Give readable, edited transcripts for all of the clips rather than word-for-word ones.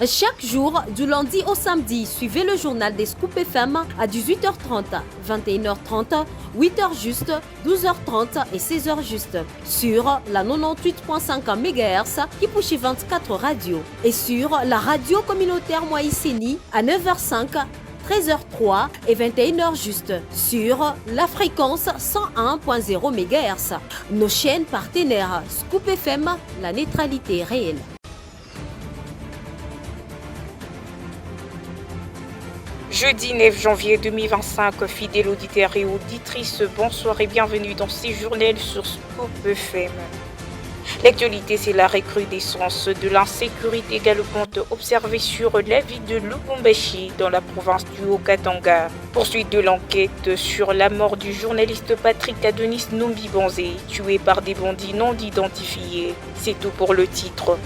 Chaque jour, du lundi au samedi, suivez le journal des Scoop FM à 18h30, 21h30, 8h juste, 12h30 et 16h juste sur la 98.5 MHz qui pousse 24 radios et sur la radio communautaire Moïseni à 9h05, 13h03 et 21h juste sur la fréquence 101.0 MHz. Nos chaînes partenaires Scoop FM, la neutralité réelle. Jeudi 9 janvier 2025, fidèles auditeurs et auditrices, bonsoir et bienvenue dans ces journaux sur Scoop FM. L'actualité, c'est la recrudescence de l'insécurité galopante observée sur la ville de Lubumbashi dans la province du Haut-Katanga. Poursuite de l'enquête sur la mort du journaliste Patrick Adonis Numbi Banzé, tué par des bandits non identifiés. C'est tout pour le titre.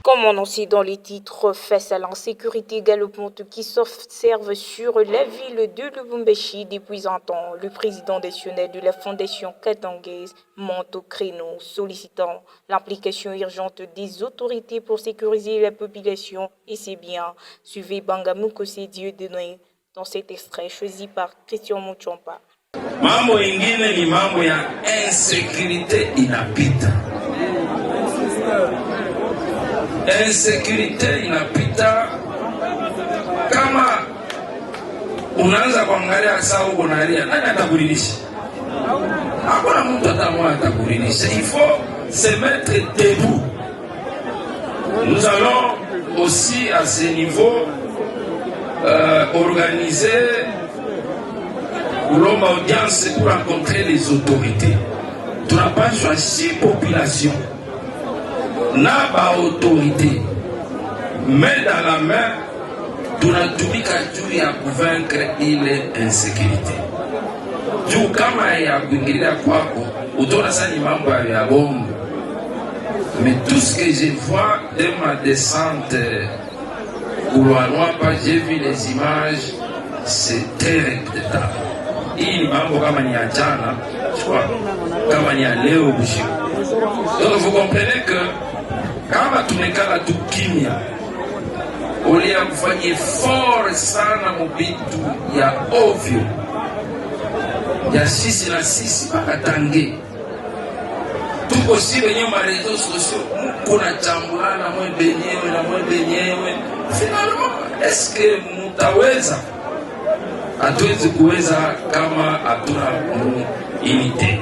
Comme annoncé dans les titres, face à l'insécurité galopante qui s'observe sur la ville de Lubumbashi depuis un temps, le président national de la Fondation katangaise monte au créneau, sollicitant l'implication urgente des autorités pour sécuriser la population et ses biens. Suivez Bangamuko Dieu de Noé dans cet extrait choisi par Christian Muchompa. Mambo ingine ni mambo ya insécurité inapita. Insécurité inapita kama unaanza kuangalia saa uko nalia, nani atakuridhisha? Hakuna mtu atakuridhisha. Il faut se mettre debout. Nous allons aussi à ce niveau organiser l'homme audience pour rencontrer les autorités. Tu n'as pas choisi population. Na ba autorité, main dans la main, tunatumika juu ya kuvaincre ile insécurité. Juu kama ya kuingilia kwako, utaona sana ni mambo ya bongo. Mais tout ce que je vois de ma descente couloir, j'ai vu les images, c'est très regrettable. Hii ni mambo kama ni ya jana, je crois, kama ni ya leo usiku. Donc vous comprenez que kama tumekala tu kimya, ulia kufanya fort sana mubitu ya ovyo ya sisi na sisi mpaka tange tuko si wenye marezo sosio kuna chambulana mwe benyewe finalement est-ce que mutaweza? Hatuwezi kuweza kama hatuna unité.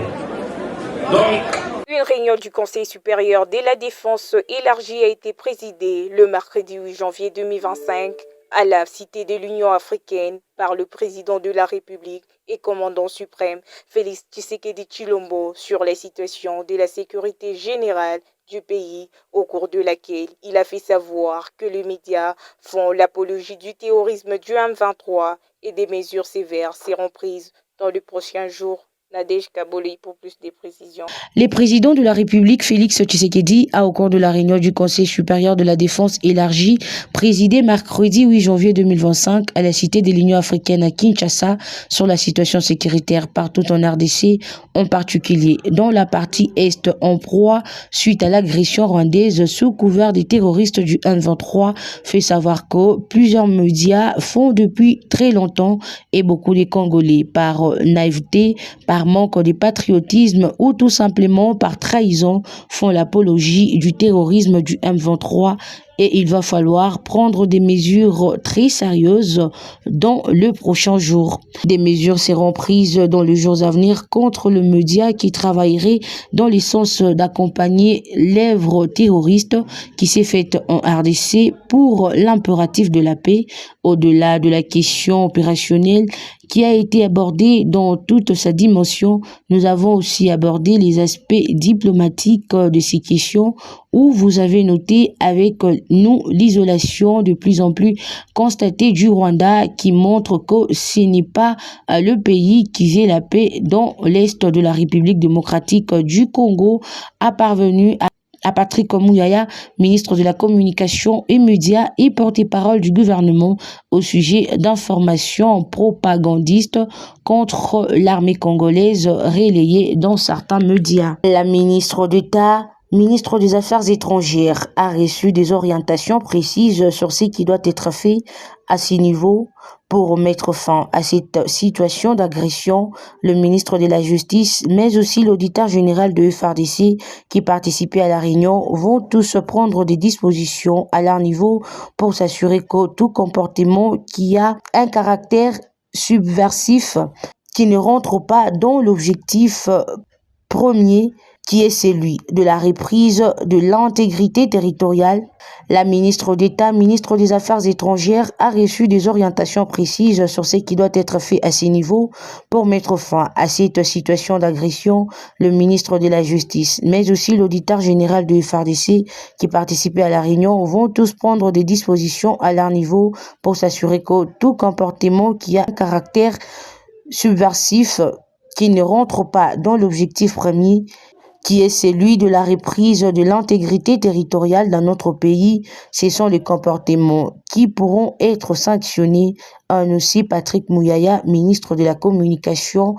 Donc une réunion du Conseil supérieur de la défense élargie a été présidée le mercredi 8 janvier 2025 à la Cité de l'Union africaine par le président de la République et commandant suprême Félix Tshisekedi Tshilombo sur la situation de la sécurité générale du pays, au cours de laquelle il a fait savoir que les médias font l'apologie du terrorisme du M23 et des mesures sévères seront prises dans les prochains jours. Nadège Kaboli pour plus de précisions. Le président de la République, Félix Tshisekedi, a au cours de la réunion du Conseil supérieur de la défense élargie, présidé mercredi 8 janvier 2025 à la Cité de l'Union africaine à Kinshasa sur la situation sécuritaire partout en RDC, en particulier dans la partie Est en proie suite à l'agression rwandaise sous couvert des terroristes du M23, fait savoir que plusieurs médias font depuis très longtemps et beaucoup de Congolais par naïveté, par manque de patriotisme ou tout simplement par trahison font l'apologie du terrorisme du M23 et il va falloir prendre des mesures très sérieuses dans le prochain jour. Des mesures seront prises dans les jours à venir contre le média qui travaillerait dans le sens d'accompagner l'œuvre terroriste qui s'est faite en RDC pour l'impératif de la paix, au-delà de la question opérationnelle qui a été abordée dans toute sa dimension. Nous avons aussi abordé les aspects diplomatiques de ces questions où vous avez noté avec nous l'isolation de plus en plus constatée du Rwanda qui montre que ce n'est pas le pays qui fait la paix dans l'Est de la République démocratique du Congo a parvenu à Patrick Muyaya, ministre de la Communication et Médias et porte-parole du gouvernement au sujet d'informations propagandistes contre l'armée congolaise relayées dans certains médias. La ministre d'État ministre des Affaires étrangères, a reçu des orientations précises sur ce qui doit être fait à ce niveau pour mettre fin à cette situation d'agression. Le ministre de la Justice, mais aussi l'auditeur général de FARDC qui participait à la réunion vont tous prendre des dispositions à leur niveau pour s'assurer que tout comportement qui a un caractère subversif, qui ne rentre pas dans l'objectif premier, qui est celui de la reprise de l'intégrité territoriale. La ministre d'État, ministre des Affaires étrangères, a reçu des orientations précises sur ce qui doit être fait à ces niveaux pour mettre fin à cette situation d'agression. Le ministre de la Justice, mais aussi l'auditeur général de FARDC qui participait à la réunion vont tous prendre des dispositions à leur niveau pour s'assurer que tout comportement qui a un caractère subversif, qui ne rentre pas dans l'objectif premier, qui est celui de la reprise de l'intégrité territoriale dans notre pays, ce sont les comportements qui pourront être sanctionnés. Aussi Patrick Mouyaya, ministre de la Communication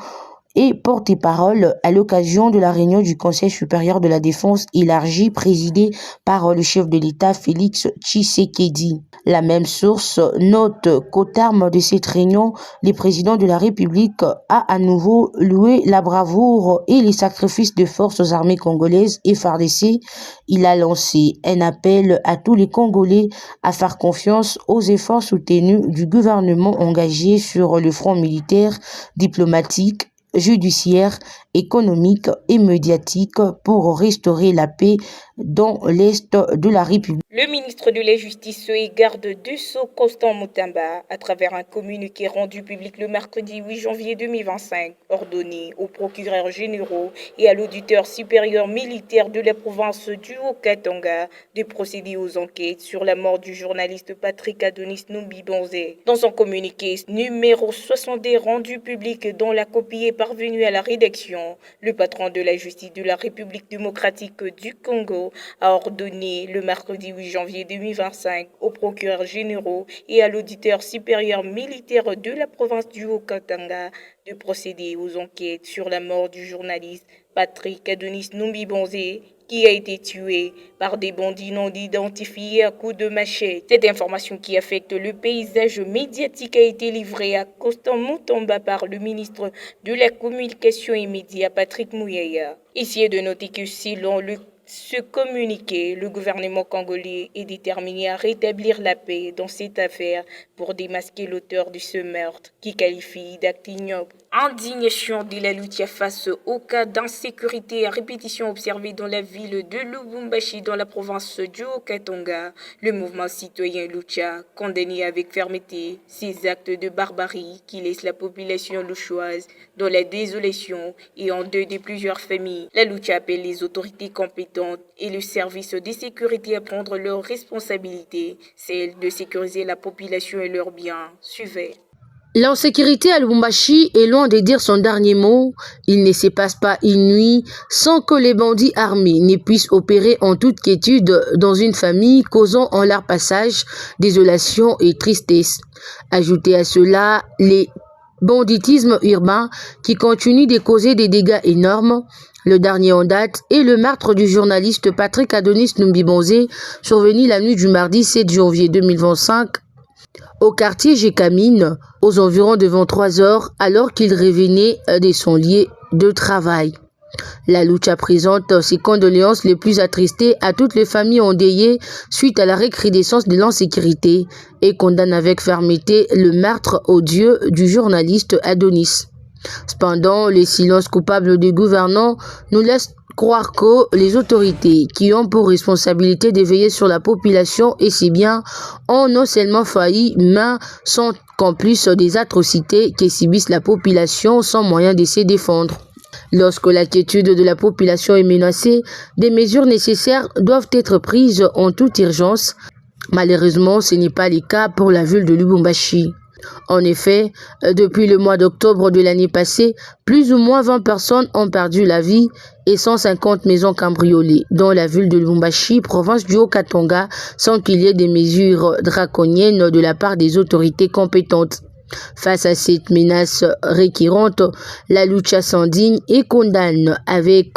et porte-parole à l'occasion de la réunion du Conseil supérieur de la défense élargie présidée par le chef de l'État Félix Tshisekedi. La même source note qu'au terme de cette réunion, le président de la République a à nouveau loué la bravoure et les sacrifices des forces armées congolaises et FARDC. Il a lancé un appel à tous les Congolais à faire confiance aux efforts soutenus du gouvernement engagé sur le front militaire, diplomatique, judiciaire, économique et médiatique pour restaurer la paix dans l'Est de la République. Le ministre de la Justice et garde de Sceaux, Constant Mutamba, à travers un communiqué rendu public le mercredi 8 janvier 2025, ordonné aux procureurs généraux et à l'auditeur supérieur militaire de la province du Haut-Katanga de procéder aux enquêtes sur la mort du journaliste Patrick Adonis Numbi Bonzé. Dans son communiqué numéro 62 rendu public dont la copie est parvenue à la rédaction, le patron de la justice de la République démocratique du Congo a ordonné le mercredi 8 janvier 2025 aux procureurs généraux et à l'auditeur supérieur militaire de la province du Haut-Katanga de procéder aux enquêtes sur la mort du journaliste Patrick Adonis Numbi Bonzé, qui a été tué par des bandits non identifiés à coups de machette. Cette information qui affecte le paysage médiatique a été livrée à Constant Mutamba par le ministre de la Communication et Médias, Patrick Mouyaya. Ici est de noter que selon ce communiqué, le gouvernement congolais est déterminé à rétablir la paix dans cette affaire pour démasquer l'auteur de ce meurtre qui qualifie d'acte ignoble. Indignation de la Lucha face au cas d'insécurité à répétition observée dans la ville de Lubumbashi dans la province du Haut-Katanga. Le mouvement citoyen Lucha condamne avec fermeté ces actes de barbarie qui laissent la population louchoise dans la désolation et en deuil de plusieurs familles. La Lucha appelle les autorités compétentes et le service de sécurité à prendre leurs responsabilités, celle de sécuriser la population et leurs biens. Suivez. L'insécurité à Lubumbashi est loin de dire son dernier mot. Il ne se passe pas une nuit sans que les bandits armés ne puissent opérer en toute quiétude dans une famille, causant en leur passage désolation et tristesse. Ajoutez à cela les banditisme urbain qui continue de causer des dégâts énormes. Le dernier en date est le meurtre du journaliste Patrick Adonis Numbi Bonzé, survenu la nuit du mardi 7 janvier 2025 au quartier Gécamine, aux environs de 23 heures, alors qu'il revenait de son lieu de travail. La Lucha présente ses condoléances les plus attristées à toutes les familles endeuillées suite à la recrudescence de l'insécurité et condamne avec fermeté le meurtre odieux du journaliste Adonis. Cependant, le silence coupable des gouvernants nous laisse croire que les autorités qui ont pour responsabilité de veiller sur la population et ses biens ont non seulement failli, mais sont complices des atrocités que subissent la population sans moyen de se défendre. Lorsque la quiétude de la population est menacée, des mesures nécessaires doivent être prises en toute urgence. Malheureusement, ce n'est pas le cas pour la ville de Lubumbashi. En effet, depuis le mois d'octobre de l'année passée, plus ou moins 20 personnes ont perdu la vie et 150 maisons cambriolées dans la ville de Lubumbashi, province du Haut-Katanga, sans qu'il y ait des mesures draconiennes de la part des autorités compétentes. Face à cette menace récurrente, la Lucha s'indigne et condamne avec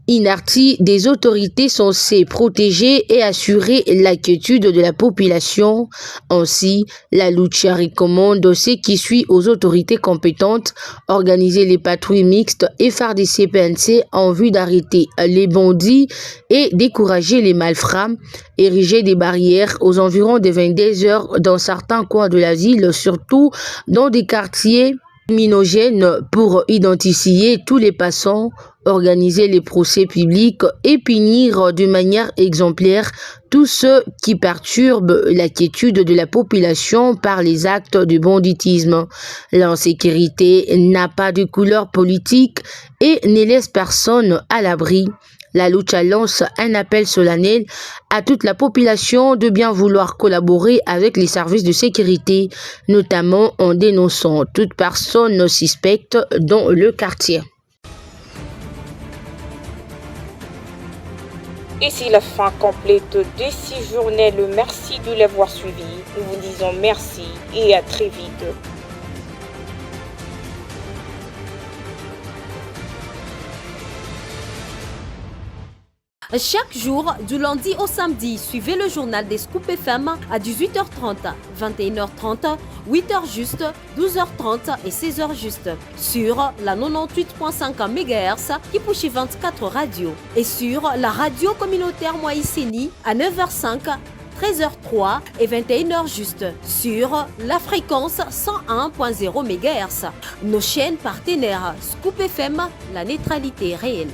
inertie des autorités censées protéger et assurer la quiétude de la population. Ainsi, la Lucha recommande ce qui suit aux autorités compétentes, organiser les patrouilles mixtes FARDC-PNC en vue d'arrêter les bandits et décourager les malfrats, ériger des barrières aux environs des 22 heures dans certains coins de la ville, surtout dans des quartiers criminogènes pour identifier tous les passants, organiser les procès publics et punir de manière exemplaire tous ceux qui perturbent la quiétude de la population par les actes de banditisme. L'insécurité n'a pas de couleur politique et ne laisse personne à l'abri. La Lucha lance un appel solennel à toute la population de bien vouloir collaborer avec les services de sécurité, notamment en dénonçant toute personne suspecte dans le quartier. Et c'est la fin complète de ce journal. Merci de l'avoir suivi. Nous vous disons merci et à très vite. Chaque jour, du lundi au samedi, suivez le journal des Scoop FM à 18h30, 21h30, 8h juste, 12h30 et 16h juste sur la 98.5 MHz qui pousse 24 radios et sur la radio communautaire Moïseni à 9h05, 13h03 et 21h juste sur la fréquence 101.0 MHz. Nos chaînes partenaires Scoop FM, la neutralité réelle.